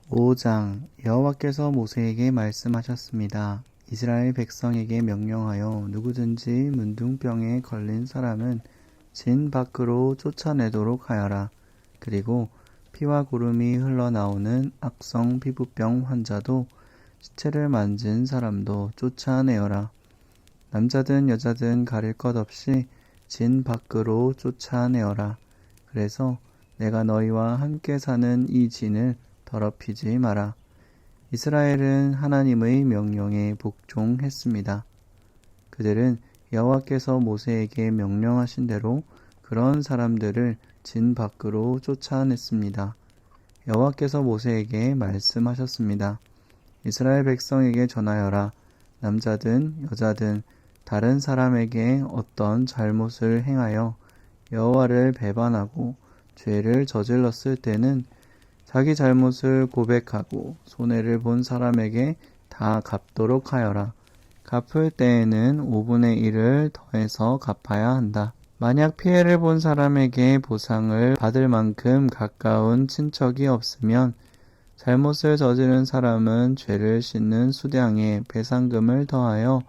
5장 여호와께서 모세에게 말씀하셨습니다. 이스라엘 백성에게 명령하여 누구든지 문둥병에 걸린 사람은 진 밖으로 쫓아내도록 하여라. 그리고 피와 구름이 흘러나오는 악성 피부병 환자도 시체를 만진 사람도 쫓아내어라. 남자든 여자든 가릴 것 없이 진 밖으로 쫓아내어라. 그래서 내가 너희와 함께 사는 이 진을 더럽히지 마라. 이스라엘은 하나님의 명령에 복종했습니다. 그들은 여호와께서 모세에게 명령하신 대로 그런 사람들을 진 밖으로 쫓아냈습니다. 여호와께서 모세에게 말씀하셨습니다. 이스라엘 백성에게 전하여라. 남자든 여자든 다른 사람에게 어떤 잘못을 행하여 여호와를 배반하고 죄를 저질렀을 때는 자기 잘못을 고백하고 손해를 본 사람에게 다 갚도록 하여라. 갚을 때에는 5분의 1을 더해서 갚아야 한다. 만약 피해를 본 사람에게 보상을 받을 만큼 가까운 친척이 없으면 잘못을 저지른 사람은 죄를 씻는 수량에 배상금을 더하여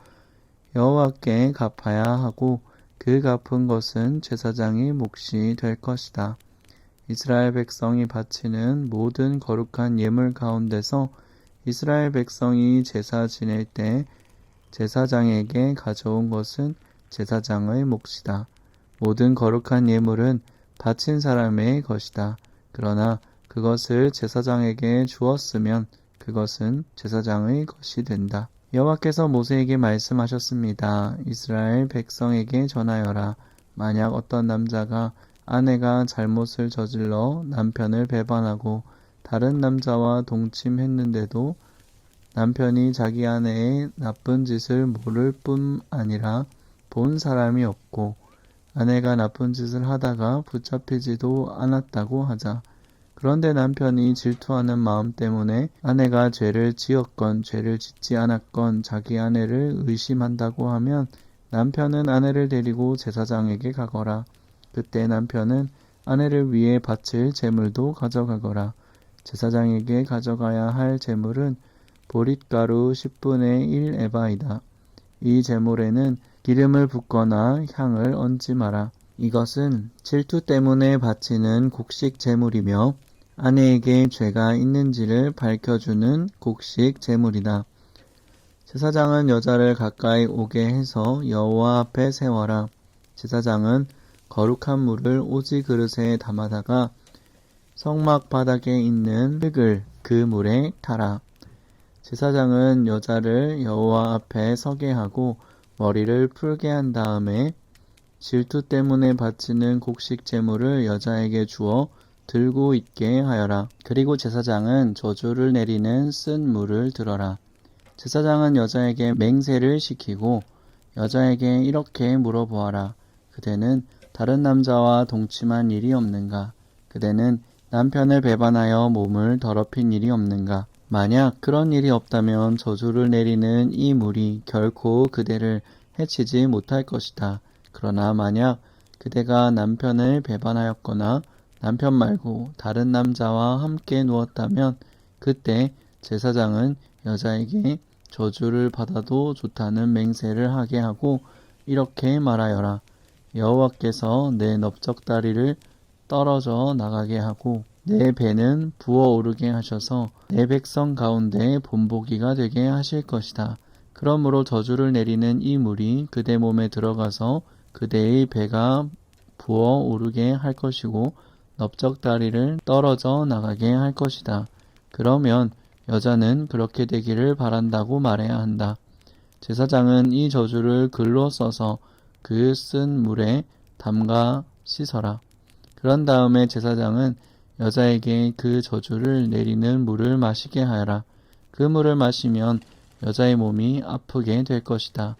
여호와께 갚아야 하고 그 갚은 것은 제사장의 몫이 될 것이다. 이스라엘 백성이 바치는 모든 거룩한 예물 가운데서 이스라엘 백성이 제사 지낼 때 제사장에게 가져온 것은 제사장의 몫이다. 모든 거룩한 예물은 바친 사람의 것이다. 그러나 그것을 제사장에게 주었으면 그것은 제사장의 것이 된다. 여호와께서 모세에게 말씀하셨습니다. 이스라엘 백성에게 전하여라. 만약 어떤 남자가 아내가 잘못을 저질러 남편을 배반하고 다른 남자와 동침했는데도 남편이 자기 아내의 나쁜 짓을 모를 뿐 아니라 본 사람이 없고 아내가 나쁜 짓을 하다가 붙잡히지도 않았다고 하자. 그런데 남편이 질투하는 마음 때문에 아내가 죄를 지었건 죄를 짓지 않았건 자기 아내를 의심한다고 하면 남편은 아내를 데리고 제사장에게 가거라. 그때 남편은 아내를 위해 바칠 제물도 가져가거라. 제사장에게 가져가야 할 제물은 보릿가루 10분의 1 에바이다. 이 제물에는 기름을 붓거나 향을 얹지 마라. 이것은 질투 때문에 바치는 곡식 제물이며 아내에게 죄가 있는지를 밝혀주는 곡식 제물이다. 제사장은 여자를 가까이 오게 해서 여호와 앞에 세워라. 제사장은 거룩한 물을 오지 그릇에 담아다가 성막 바닥에 있는 흙을 그 물에 타라. 제사장은 여자를 여호와 앞에 서게 하고 머리를 풀게 한 다음에 질투 때문에 바치는 곡식 제물을 여자에게 주어 들고 있게 하여라. 그리고 제사장은 저주를 내리는 쓴 물을 들어라. 제사장은 여자에게 맹세를 시키고 여자에게 이렇게 물어보아라. 그대는 다른 남자와 동침한 일이 없는가? 그대는 남편을 배반하여 몸을 더럽힌 일이 없는가? 만약 그런 일이 없다면 저주를 내리는 이 물이 결코 그대를 해치지 못할 것이다. 그러나 만약 그대가 남편을 배반하였거나 남편 말고 다른 남자와 함께 누웠다면 그때 제사장은 여자에게 저주를 받아도 좋다는 맹세를 하게 하고 이렇게 말하여라. 여호와께서 내 넓적다리를 떨어져 나가게 하고 내 배는 부어오르게 하셔서 내 백성 가운데 본보기가 되게 하실 것이다. 그러므로 저주를 내리는 이 물이 그대 몸에 들어가서 그대의 배가 부어오르게 할 것이고 넓적다리를 떨어져 나가게 할 것이다. 그러면 여자는 그렇게 되기를 바란다고 말해야 한다. 제사장은 이 저주를 글로 써서 그 쓴 물에 담가 씻어라. 그런 다음에 제사장은 여자에게 그 저주를 내리는 물을 마시게 하여라. 그 물을 마시면 여자의 몸이 아프게 될 것이다.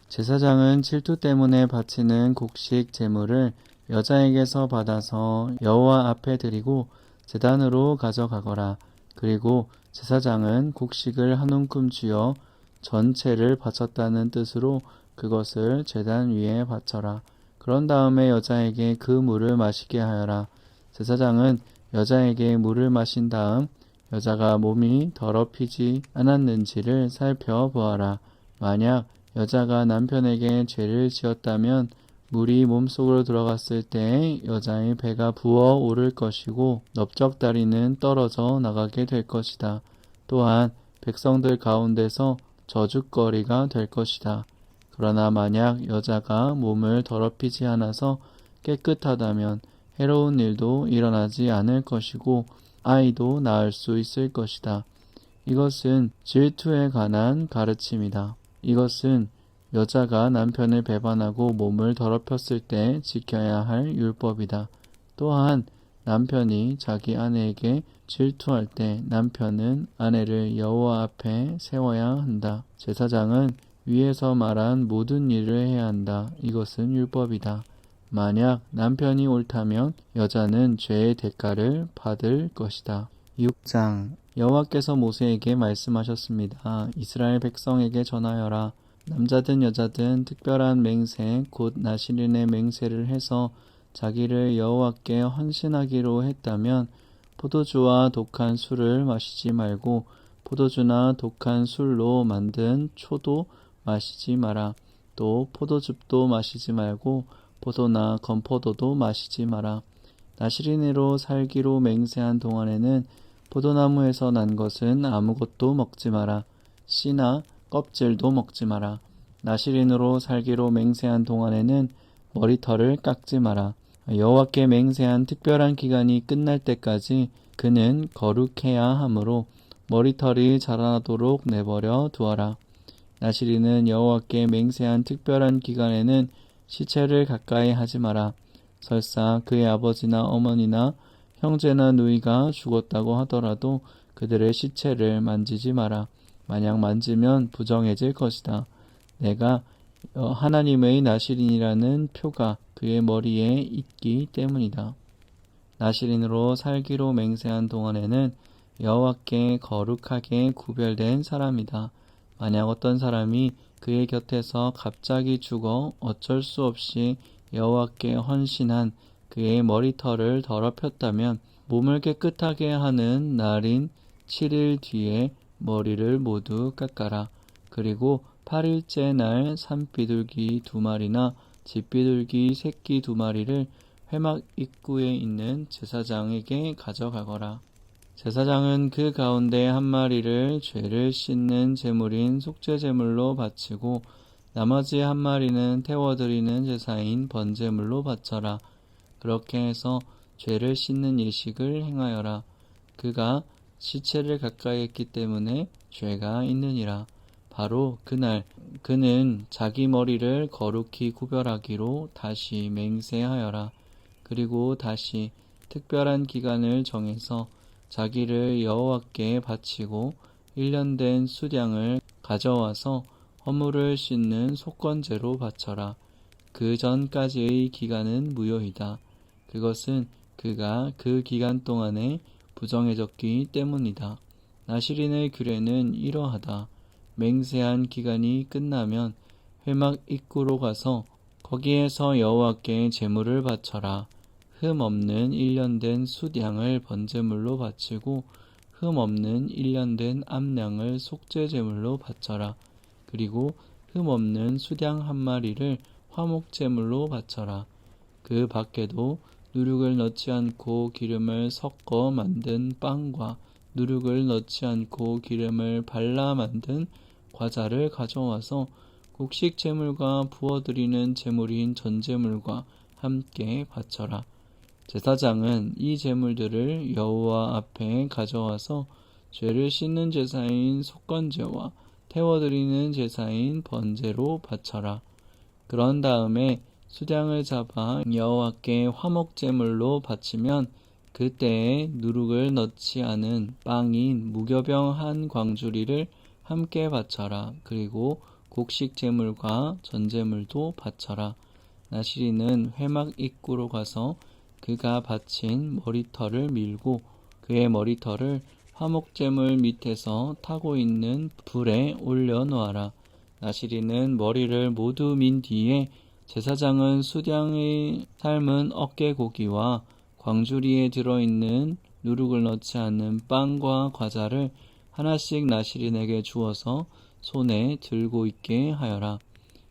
제사장은 질투 때문에 바치는 곡식 제물을 여자에게서 받아서 여호와 앞에 드리고 제단으로 가져가거라. 그리고 제사장은 곡식을 한 움큼 쥐어 전체를 바쳤다는 뜻으로 그것을 제단 위에 바쳐라. 그런 다음에 여자에게 그 물을 마시게 하여라. 제사장은 여자에게 물을 마신 다음 여자가 몸이 더럽히지 않았는지를 살펴보아라. 만약 여자가 남편에게 죄를 지었다면 물이 몸속으로 들어갔을 때 여자의 배가 부어 오를 것이고 넓적다리는 떨어져 나가게 될 것이다. 또한 백성들 가운데서 저주거리가 될 것이다. 그러나 만약 여자가 몸을 더럽히지 않아서 깨끗하다면 해로운 일도 일어나지 않을 것이고 아이도 낳을 수 있을 것이다. 이것은 질투에 관한 가르침이다. 이것은 여자가 남편을 배반하고 몸을 더럽혔을 때 지켜야 할 율법이다. 또한 남편이 자기 아내에게 질투할 때 남편은 아내를 여호와 앞에 세워야 한다. 제사장은 위에서 말한 모든 일을 해야 한다. 이것은 율법이다. 만약 남편이 옳다면 여자는 죄의 대가를 받을 것이다. 6장 여호와께서 모세에게 말씀하셨습니다. 이스라엘 백성에게 전하여라. 남자든 여자든 특별한 맹세 곧 나실인의 맹세를 해서 자기를 여호와께 헌신하기로 했다면 포도주와 독한 술을 마시지 말고 포도주나 독한 술로 만든 초도 마시지 마라. 또 포도즙도 마시지 말고 포도나 건포도도 마시지 마라. 나실인으로 살기로 맹세한 동안에는 포도나무에서 난 것은 아무것도 먹지 마라. 씨나 껍질도 먹지 마라. 나실인으로 살기로 맹세한 동안에는 머리털을 깎지 마라. 여호와께 맹세한 특별한 기간이 끝날 때까지 그는 거룩해야 하므로 머리털이 자라나도록 내버려 두어라. 나실인은 여호와께 맹세한 특별한 기간에는 시체를 가까이 하지 마라. 설사 그의 아버지나 어머니나 형제나 누이가 죽었다고 하더라도 그들의 시체를 만지지 마라. 만약 만지면 부정해질 것이다. 내가 하나님의 나실인이라는 표가 그의 머리에 있기 때문이다. 나실인으로 살기로 맹세한 동안에는 여호와께 거룩하게 구별된 사람이다. 만약 어떤 사람이 그의 곁에서 갑자기 죽어 어쩔 수 없이 여호와께 헌신한 그의 머리털을 더럽혔다면 몸을 깨끗하게 하는 날인 7일 뒤에 머리를 모두 깎아라. 그리고 8일째 날 산비둘기 2마리나 집비둘기 새끼 2마리를 회막 입구에 있는 제사장에게 가져가거라. 제사장은 그 가운데 1마리를 죄를 씻는 제물인 속죄제물로 바치고 나머지 1마리는 태워드리는 제사인 번제물로 바쳐라. 그렇게 해서 죄를 씻는 예식을 행하여라. 그가 시체를 가까이 했기 때문에 죄가 있느니라. 바로 그날 그는 자기 머리를 거룩히 구별하기로 다시 맹세하여라. 그리고 다시 특별한 기간을 정해서 자기를 여호와께 바치고 1년 된 수량을 가져와서 허물을 씻는 속건제로 바쳐라. 그 전까지의 기간은 무효이다. 그것은 그가 그 기간 동안에 부정해졌기 때문이다. 나실인의 규례는 이러하다. 맹세한 기간이 끝나면 회막 입구로 가서 거기에서 여호와께 제물을 바쳐라. 흠 없는 1년 된 숫양을 번제물로 바치고 흠 없는 1년 된 암양을 속죄제물로 바쳐라. 그리고 흠 없는 숫양 1마리를 화목제물로 바쳐라. 그 밖에도 누룩을 넣지 않고 기름을 섞어 만든 빵과 누룩을 넣지 않고 기름을 발라 만든 과자를 가져와서 곡식 제물과 부어드리는 제물인 전제물과 함께 바쳐라. 제사장은 이 제물들을 여호와 앞에 가져와서 죄를 씻는 제사인 속건제와 태워드리는 제사인 번제로 바쳐라. 그런 다음에 수량을 잡아 여호와께 화목제물로 바치면 그때에 누룩을 넣지 않은 빵인 무교병 1광주리를 함께 바쳐라. 그리고 곡식 제물과 전제물도 바쳐라. 나실인은 회막 입구로 가서 그가 바친 머리털을 밀고 그의 머리털을 화목제물 밑에서 타고 있는 불에 올려놓아라. 나실인은 머리를 모두 민 뒤에 제사장은 수량의 삶은 어깨고기와 광주리에 들어있는 누룩을 넣지 않는 빵과 과자를 하나씩 나시린에게 주어서 손에 들고 있게 하여라.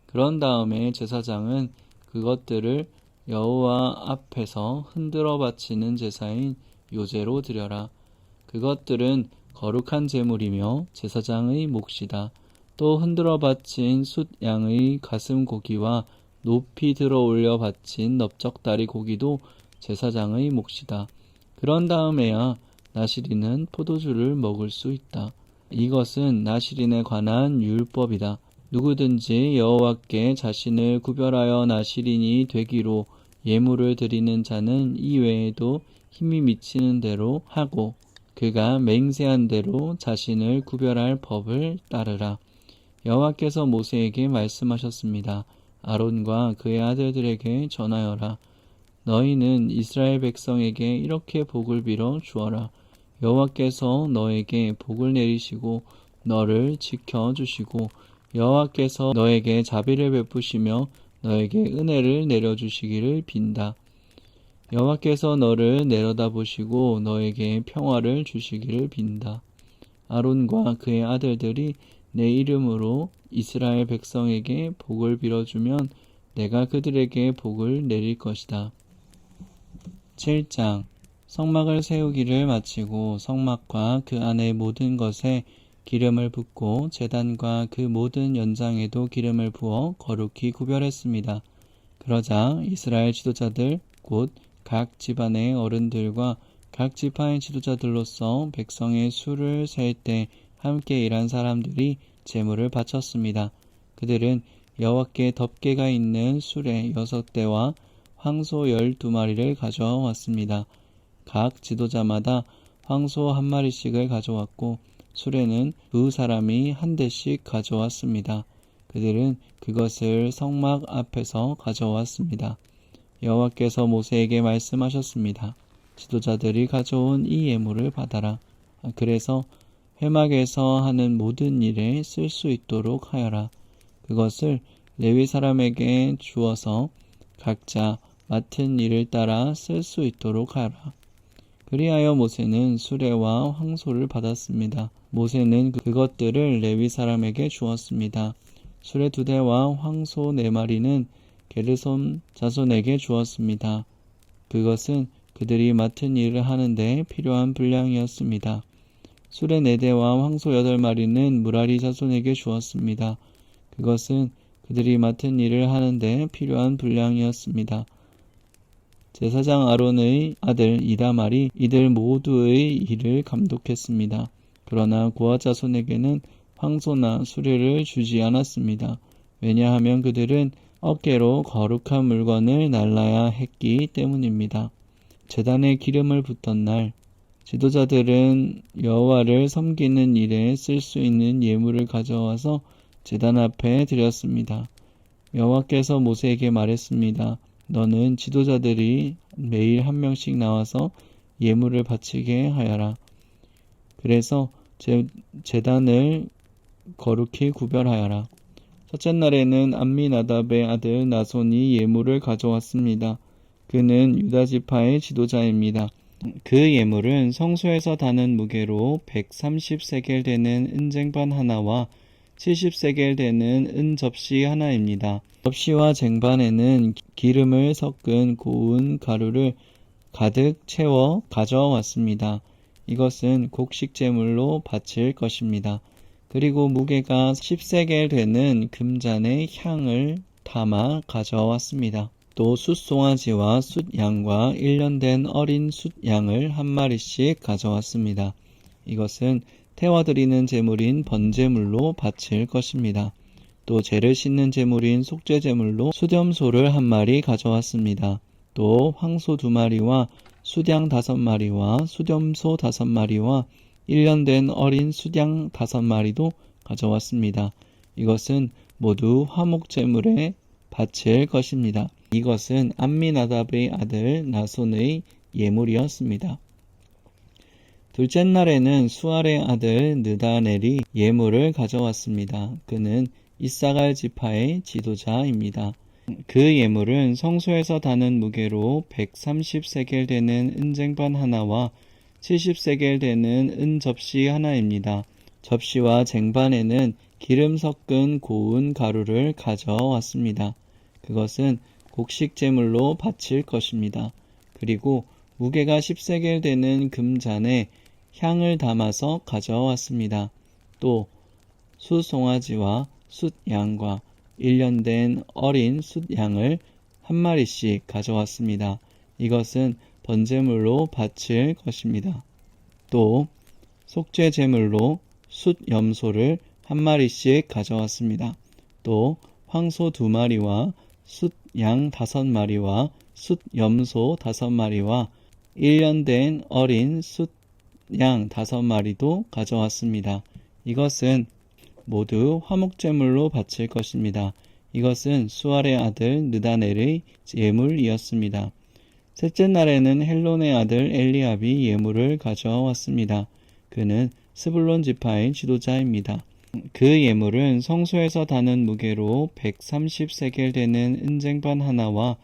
그런 다음에 제사장은 그것들을 여호와 앞에서 흔들어 바치는 제사인 요제로 드려라. 그것들은 거룩한 제물이며 제사장의 몫이다. 또 흔들어 바친 숫양의 가슴 고기와 높이 들어 올려 바친 넓적다리 고기도 제사장의 몫이다. 그런 다음에야 나시린은 포도주를 먹을 수 있다. 이것은 나시린에 관한 율법이다. 누구든지 여호와께 자신을 구별하여 나시린이 되기로 예물을 드리는 자는 이외에도 힘이 미치는 대로 하고 그가 맹세한 대로 자신을 구별할 법을 따르라. 여호와께서 모세에게 말씀하셨습니다. 아론과 그의 아들들에게 전하여라. 너희는 이스라엘 백성에게 이렇게 복을 빌어 주어라. 여호와께서 너에게 복을 내리시고 너를 지켜주시고 여호와께서 너에게 자비를 베푸시며 너에게 은혜를 내려주시기를 빈다. 여호와께서 너를 내려다보시고 너에게 평화를 주시기를 빈다. 아론과 그의 아들들이 내 이름으로 이스라엘 백성에게 복을 빌어주면 내가 그들에게 복을 내릴 것이다. 7장 성막을 세우기를 마치고 성막과 그 안의 모든 것에 기름을 붓고 제단과 그 모든 연장에도 기름을 부어 거룩히 구별했습니다. 그러자 이스라엘 지도자들 곧 각 집안의 어른들과 각 지파의 지도자들로서 백성의 수를 셀 때 함께 일한 사람들이 제물을 바쳤습니다. 그들은 여호와께 덮개가 있는 수레 6대와 황소 12마리를 가져왔습니다. 각 지도자마다 황소 1마리씩을 가져왔고 수레는 2사람이 1대씩 가져왔습니다. 그들은 그것을 성막 앞에서 가져왔습니다. 여호와께서 모세에게 말씀하셨습니다. 지도자들이 가져온 이 예물을 받아라. 그래서 회막에서 하는 모든 일에 쓸 수 있도록 하여라. 그것을 레위 사람에게 주어서 각자 맡은 일을 따라 쓸 수 있도록 하라. 그리하여 모세는 수레와 황소를 받았습니다. 모세는 그것들을 레위 사람에게 주었습니다. 수레 2대와 황소 4마리는 게르손 자손에게 주었습니다. 그것은 그들이 맡은 일을 하는데 필요한 분량이었습니다. 수레 4대와 황소 8마리는 무라리 자손에게 주었습니다. 그것은 그들이 맡은 일을 하는데 필요한 분량이었습니다. 제사장 아론의 아들 이다말이 이들 모두의 일을 감독했습니다. 그러나 고앗 자손에게는 황소나 수레를 주지 않았습니다. 왜냐하면 그들은 어깨로 거룩한 물건을 날라야 했기 때문입니다. 제단에 기름을 붓던 날 지도자들은 여호와를 섬기는 일에 쓸 수 있는 예물을 가져와서 제단 앞에 드렸습니다. 여호와께서 모세에게 말했습니다. 너는 지도자들이 매일 1명씩 나와서 예물을 바치게 하여라. 그래서 제단을 거룩히 구별하여라. 첫째 날에는 암미나답의 아들 나손이 예물을 가져왔습니다. 그는 유다 지파의 지도자입니다. 그 예물은 성소에서 다는 무게로 130세겔 되는 은쟁반 하나와 70세겔 되는 은접시 하나입니다. 접시와 쟁반에는 기름을 섞은 고운 가루를 가득 채워 가져왔습니다. 이것은 곡식 제물로 바칠 것입니다. 그리고 무게가 10세겔 되는 금잔에 향을 담아 가져왔습니다. 또 숫송아지와 숫양과 1년 된 어린 숫양을 1마리씩 가져왔습니다. 이것은 태워드리는 제물인 번제물로 바칠 것입니다. 또 죄를 씻는 제물인 속죄제물로 수렴소를 1마리 가져왔습니다. 또 황소 2마리와 수양 5마리와 수렴소 5마리와 1년 된 어린 수양 5마리도 가져왔습니다. 이것은 모두 화목제물에 바칠 것입니다. 이것은 암미나답의 아들 나손의 예물이었습니다. 둘째 날에는 수알의 아들 느다넬이 예물을 가져왔습니다. 그는 이사갈 지파의 지도자입니다. 그 예물은 성소에서 다는 무게로 130세겔 되는 은쟁반 하나와 70세겔 되는 은 접시 하나입니다. 접시와 쟁반에는 기름 섞은 고운 가루를 가져왔습니다. 그것은 곡식 제물로 바칠 것입니다. 그리고 무게가 10세겔 되는 금잔에 향을 담아서 가져왔습니다. 또 숫송아지와 숫양과 1년 된 어린 숫양을 한 마리씩 가져왔습니다. 이것은 번제물로 바칠 것입니다. 또 속죄 제물로 숫염소를 한 마리씩 가져왔습니다. 또 황소 2마리와 숫양 5마리와 숫염소 5마리와 1년 된 어린 숫양 5마리도 가져왔습니다. 이것은 모두 화목제물로 바칠 것입니다. 이것은 수알의 아들 느다넬의 예물이었습니다. 셋째 날에는 헬론의 아들 엘리압이 예물을 가져왔습니다. 그는 스불론 지파의 지도자입니다. 그 예물은 성소에서 다는 무게로 130세겔 되는 은쟁반 하나와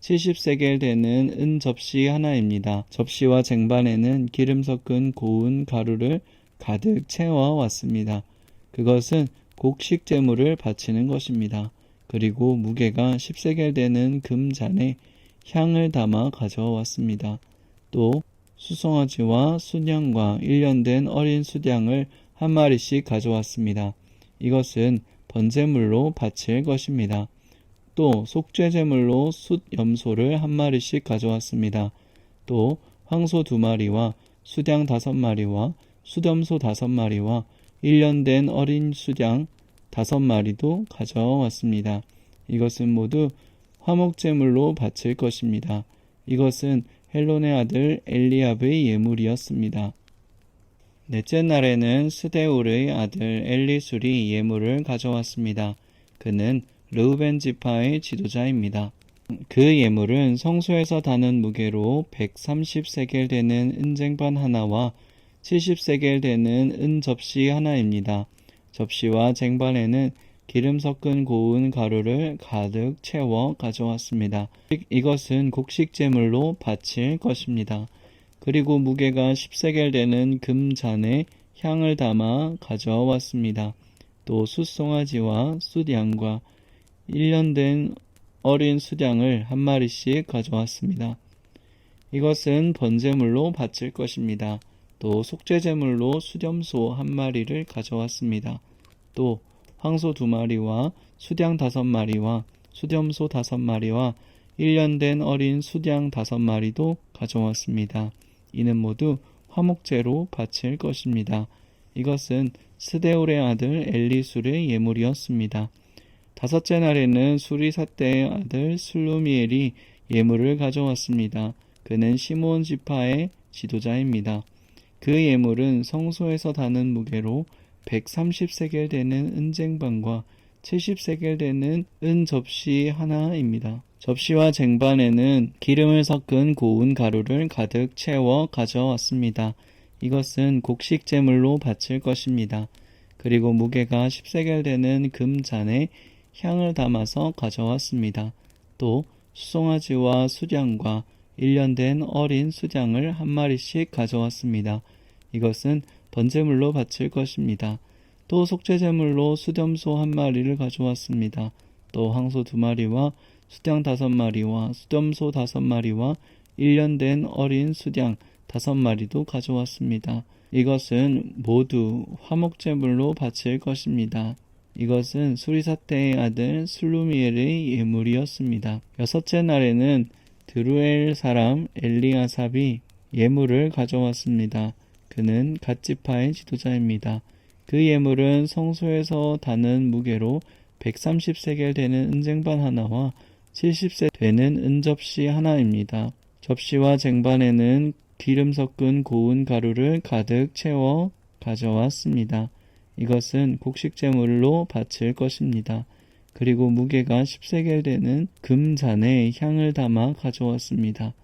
70세겔 되는 은 접시 하나입니다. 접시와 쟁반에는 기름 섞은 고운 가루를 가득 채워왔습니다. 그것은 곡식 제물을 바치는 것입니다. 그리고 무게가 10세겔 되는 금잔에 향을 담아 가져왔습니다. 또 수송아지와 숫양과 1년 된 어린 숫양을 한 마리씩 가져왔습니다. 이것은 번제물로 바칠 것입니다. 또 속죄제물로 숫염소를 한 마리씩 가져왔습니다. 또 황소 2마리와 숫양 5마리와 숫염소 5마리와 1년 된 어린 숫양 5마리도 가져왔습니다. 이것은 모두 화목제물로 바칠 것입니다. 이것은 헬론의 아들 엘리압의 예물이었습니다. 넷째 날에는 스데울의 아들 엘리술이 예물을 가져왔습니다. 그는 르우벤 지파의 지도자입니다. 그 예물은 성소에서 다는 무게로 130세겔 되는 은쟁반 하나와 70세겔 되는 은 접시 하나입니다. 접시와 쟁반에는 기름 섞은 고운 가루를 가득 채워 가져왔습니다. 이것은 곡식 제물로 바칠 것입니다. 그리고 무게가 10세겔 되는 금잔에 향을 담아 가져왔습니다. 또 숫송아지와 숫양과 1년 된 어린 숫양을 한 마리씩 가져왔습니다. 이것은 번제물로 바칠 것입니다. 또 속죄제물로 숫염소 한 마리를 가져왔습니다. 또 황소 2마리와 숫양 5마리와 숫염소 5마리와 1년 된 어린 숫양 5마리도 가져왔습니다. 이는 모두 화목제로 바칠 것입니다. 이것은 스데울의 아들 엘리술의 예물이었습니다. 다섯째 날에는 수리삿대의 아들 슬루미엘이 예물을 가져왔습니다. 그는 시므온 지파의 지도자입니다. 그 예물은 성소에서 다는 무게로 130세겔 되는 은쟁반과 70세겔 되는 은 접시 하나입니다. 접시와 쟁반에는 기름을 섞은 고운 가루를 가득 채워 가져왔습니다. 이것은 곡식 제물로 바칠 것입니다. 그리고 무게가 10세겔 되는 금잔에 향을 담아서 가져왔습니다. 또 수송아지와 숫양과 1년 된 어린 숫양을 한 마리씩 가져왔습니다. 이것은 번제물로 바칠 것입니다. 또 속죄제물로 숫염소 한 마리를 가져왔습니다. 또 황소 2마리와 숫양 5마리와 숫염소 5마리와 1년 된 어린 숫양 5마리도 가져왔습니다. 이것은 모두 화목제물로 바칠 것입니다. 이것은 수리삿대의 아들 슬루미엘의 예물이었습니다. 여섯째 날에는 드루엘 사람 엘리아삽이 예물을 가져왔습니다. 그는 갓지파의 지도자입니다. 그 예물은 성소에서 다는 무게로 130세겔 되는 은쟁반 하나와 70세 되는 은접시 하나입니다. 접시와 쟁반에는 기름 섞은 고운 가루를 가득 채워 가져왔습니다. 이것은 곡식제물로 바칠 것입니다. 그리고 무게가 10세겔 되는 금잔에 향을 담아 가져왔습니다.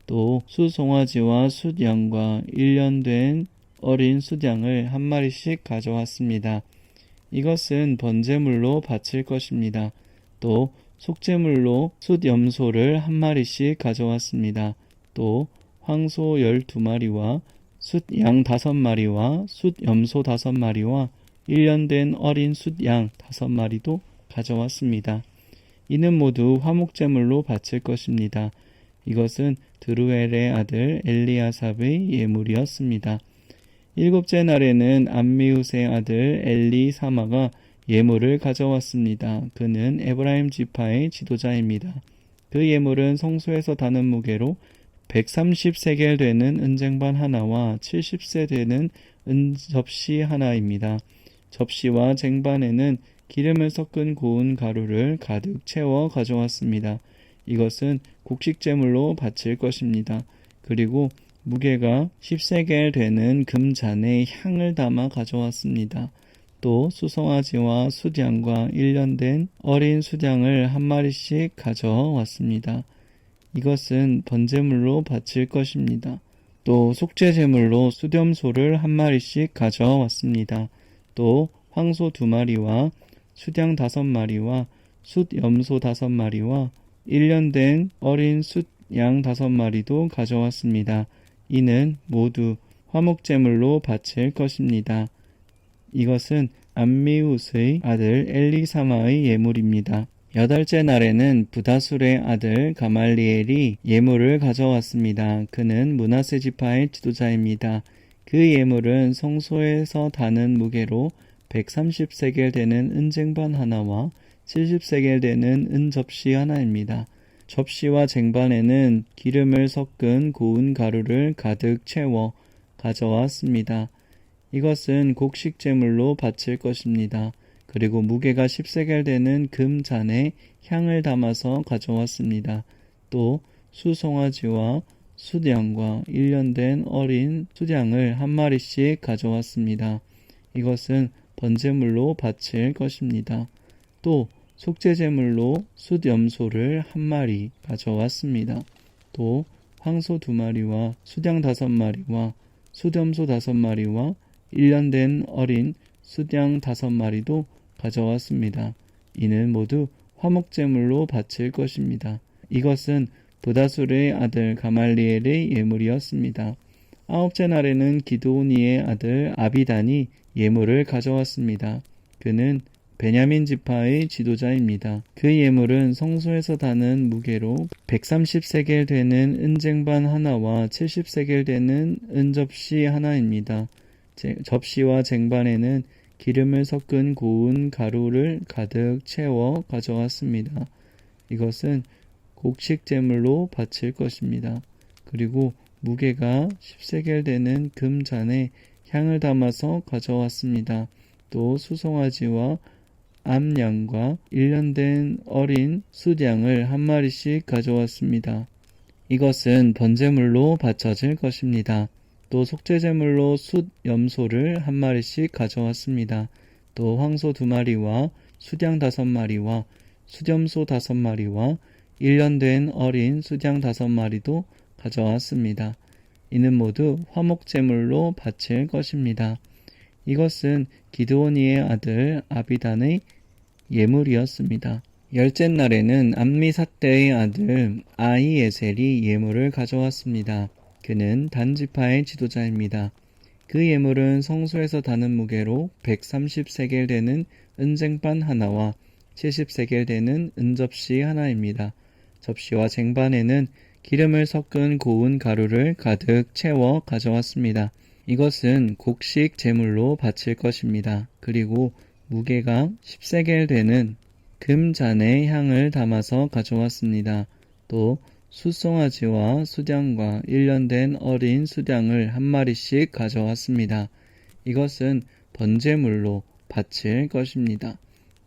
또 숫송아지와 숫양과 1년 된 어린 숫양을 한 마리씩 가져왔습니다. 이것은 번제물로 바칠 것입니다. 또 속죄물로 숫염소를 한 마리씩 가져왔습니다. 또 황소 12마리와 숫양 5마리와 숫염소 5마리와 1년 된 어린 숫양 5마리도 가져왔습니다. 이는 모두 화목제물로 바칠 것입니다. 이것은 드루엘의 아들 엘리아삽의 예물이었습니다. 7째 날에는 암미우스의 아들 엘리사마가 예물을 가져왔습니다. 그는 에브라임 지파의 지도자입니다. 그 예물은 성소에서 다는 무게로 130세겔 되는 은쟁반 하나와 70세 되는 은접시 하나입니다. 접시와 쟁반에는 기름을 섞은 고운 가루를 가득 채워 가져왔습니다. 이것은 곡식제물로 바칠 것입니다. 그리고 무게가 10세겔 되는 금잔에 향을 담아 가져왔습니다. 또 수송아지와 숫양과 1년 된 어린 숫양을 한 마리씩 가져왔습니다. 이것은 번제물로 바칠 것입니다. 또 속죄제물로 수염소를 한 마리씩 가져왔습니다. 또 황소 2마리와 숫양 5마리와 숫염소 5마리와 1년 된 어린 숫양 5마리도 가져왔습니다. 이는 모두 화목제물로 바칠 것입니다. 이것은 암미우스의 아들 엘리사마의 예물입니다. 8째 날에는 부다술의 아들 가말리엘이 예물을 가져왔습니다. 그는 므낫세 지파의 지도자입니다. 그 예물은 성소에서 다는 무게로 130세겔 되는 은쟁반 하나와 70세겔 되는 은접시 하나입니다. 접시와 쟁반에는 기름을 섞은 고운 가루를 가득 채워 가져왔습니다. 이것은 곡식제물로 바칠 것입니다. 그리고 무게가 10세겔 되는 금잔에 향을 담아서 가져왔습니다. 또 수송아지와 숫양과 1년 된 어린 숫양을 한 마리씩 가져왔습니다. 이것은 번제물로 바칠 것입니다. 또 속죄제물로 숫염소를 한 마리 가져왔습니다. 또 황소 2마리와 숫양 5마리와 숫염소 5마리와 1년 된 어린 숫양 5마리도 가져왔습니다. 이는 모두 화목제물로 바칠 것입니다. 이것은 부다술의 아들 가말리엘의 예물이었습니다. 9째 날에는 기드오니의 아들 아비단이 예물을 가져왔습니다. 그는 베냐민 지파의 지도자입니다. 그 예물은 성소에서 다는 무게로 130세겔 되는 은쟁반 하나와 70세겔 되는 은접시 하나입니다. 접시와 쟁반에는 기름을 섞은 고운 가루를 가득 채워 가져왔습니다. 이것은 곡식제물로 바칠 것입니다. 그리고 무게가 10세겔 되는 금잔에 향을 담아서 가져왔습니다. 또 수송아지와 암양과 1년 된 어린 숫양을 한 마리씩 가져왔습니다. 이것은 번제물로 바쳐질 것입니다. 또 속죄제물로 숫염소를 한 마리씩 가져왔습니다. 또 황소 2마리와 숫양 5마리와 숫염소 5마리와 1년 된 어린 숫양 5마리도 가져왔습니다. 이는 모두 화목제물로 바칠 것입니다. 이것은 기드오니의 아들 아비단의 예물이었습니다. 10째 날에는 암미삿대의 아들 아히에셀이 예물을 가져왔습니다. 그는 단지파의 지도자입니다. 그 예물은 성소에서 다는 무게로 130세겔 되는 은쟁반 하나와 70세겔 되는 은접시 하나입니다. 접시와 쟁반에는 기름을 섞은 고운 가루를 가득 채워 가져왔습니다. 이것은 곡식 제물로 바칠 것입니다. 그리고 무게가 10세겔 되는 금잔에 향을 담아서 가져왔습니다. 또 숫송아지와 숫양과 1년 된 어린 숫양을 한 마리씩 가져왔습니다. 이것은 번제물로 바칠 것입니다.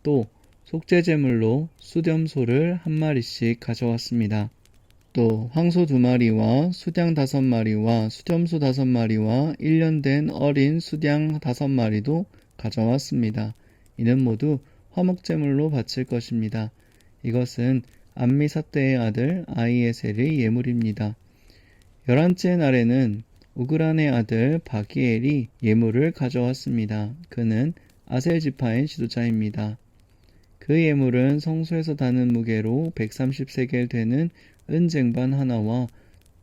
또 속죄제물로 숫염소를 한 마리씩 가져왔습니다. 또 황소 2마리와 숫양 5마리와 숫염소 5마리와 1년 된 어린 숫양 5마리도 가져왔습니다. 이는 모두 화목제물로 바칠 것입니다. 이것은 암미삿대의 아들 아히에셀의 예물입니다. 11째 날에는 우그란의 아들 바기엘이 예물을 가져왔습니다. 그는 아셀 지파의 지도자입니다. 그 예물은 성소에서 다는 무게로 130세겔 되는 은쟁반 하나와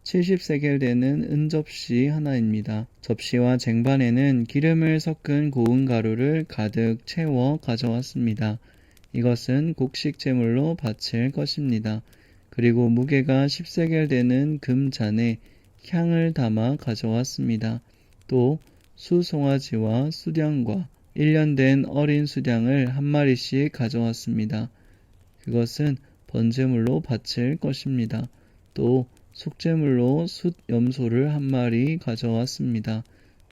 70세겔 되는 은접시 하나입니다. 접시와 쟁반에는 기름을 섞은 고운 가루를 가득 채워 가져왔습니다. 이것은 곡식 제물로 바칠 것입니다. 그리고 무게가 10세겔 되는 금잔에 향을 담아 가져왔습니다. 또 수송아지와 수량과 1년 된 어린 수량을 한 마리씩 가져왔습니다. 그것은 번제물로 바칠 것입니다. 또 속죄물로 숫 염소를 한 마리 가져왔습니다.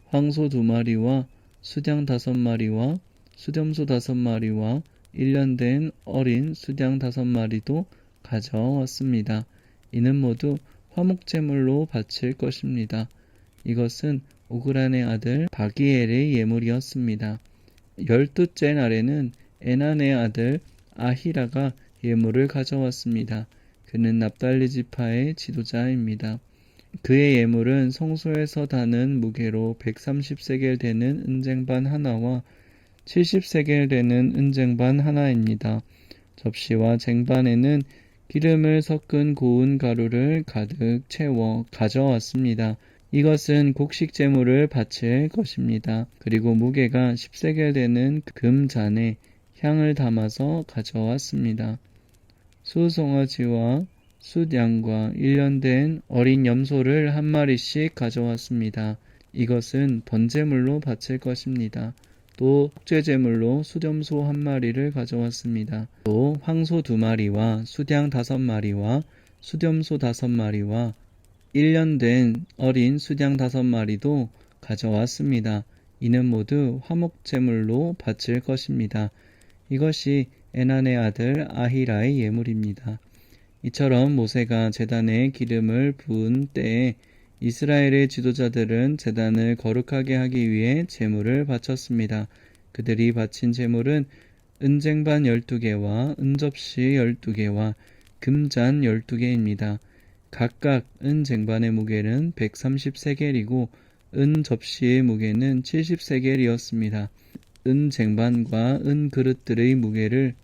황소 2마리와 수량 5마리와 숫염소 5마리와 1년 된 어린 수량 5마리도 가져왔습니다. 이는 모두 화목제물로 바칠 것입니다. 이것은 오그란의 아들 바기엘의 예물이었습니다. 12째 날에는 에난의 아들 아히라가 예물을 가져왔습니다. 그는 납달리 지파의 지도자입니다. 그의 예물은 성소에서 다는 무게로 130세겔 되는 은쟁반 하나와 70세겔 되는 은쟁반 하나입니다. 접시와 쟁반에는 기름을 섞은 고운 가루를 가득 채워 가져왔습니다. 이것은 곡식 제물을 바칠 것입니다. 그리고 무게가 10세겔 되는 금잔에 향을 담아서 가져왔습니다. 수송아지와 숫양과 1년 된 어린 염소를 한 마리씩 가져왔습니다. 이것은 번제물로 바칠 것입니다. 또 속죄제물로 숫염소 한 마리를 가져왔습니다. 또 황소 2마리와 수량 5마리와 숫염소 5마리와 1년 된 어린 수량 5마리도 가져왔습니다. 이는 모두 화목제물로 바칠 것입니다. 이것이 에난의 아들 아히라의 예물입니다. 이처럼 모세가 제단에 기름을 부은 때에 이스라엘의 지도자들은 제단을 거룩하게 하기 위해 제물을 바쳤습니다. 그들이 바친 제물은 은쟁반 12개와 은접시 12개와 금잔 12개입니다. 각각 은쟁반의 무게는 130세겔이고 은접시의 무게는 70세겔이었습니다. 은쟁반과 은그릇들의 무게를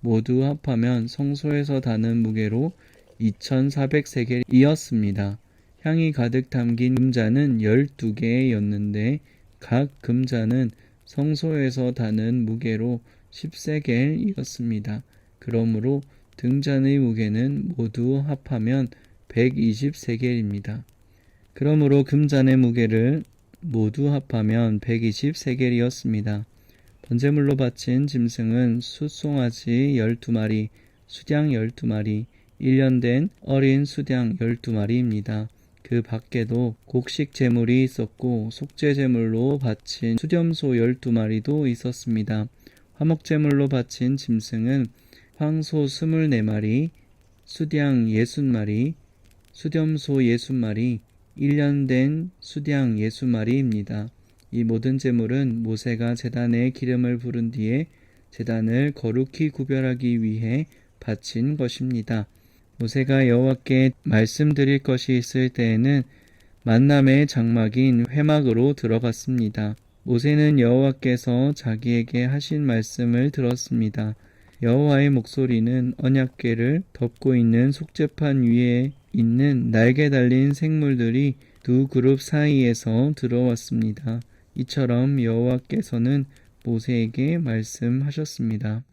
모두 합하면 성소에서 다는 무게로 2400세겔이었습니다. 향이 가득 담긴 금잔은 12개였는데 각 금잔은 성소에서 다는 무게로 10세겔이었습니다. 그러므로 등잔의 무게는 모두 합하면 120세겔입니다. 그러므로 금잔의 무게를 모두 합하면 120세겔이었습니다. 번제물로 바친 짐승은 숫송아지 12마리, 수량 12마리, 1년 된 어린 수량 12마리입니다. 그 밖에도 곡식 제물이 있었고 속죄 제물로 바친 숫염소 12마리도 있었습니다. 화목 제물로 바친 짐승은 황소 24마리, 수량 60마리, 숫염소 60마리, 1년 된 수량 60마리입니다. 이 모든 제물은 모세가 제단에 기름을 부른 뒤에 제단을 거룩히 구별하기 위해 바친 것입니다. 모세가 여호와께 말씀드릴 것이 있을 때에는 만남의 장막인 회막으로 들어갔습니다. 모세는 여호와께서 자기에게 하신 말씀을 들었습니다. 여호와의 목소리는 언약궤를 덮고 있는 속죄판 위에 있는 날개 달린 생물들이 두 그룹 사이에서 들어왔습니다. 이처럼 여호와께서는 모세에게 말씀하셨습니다.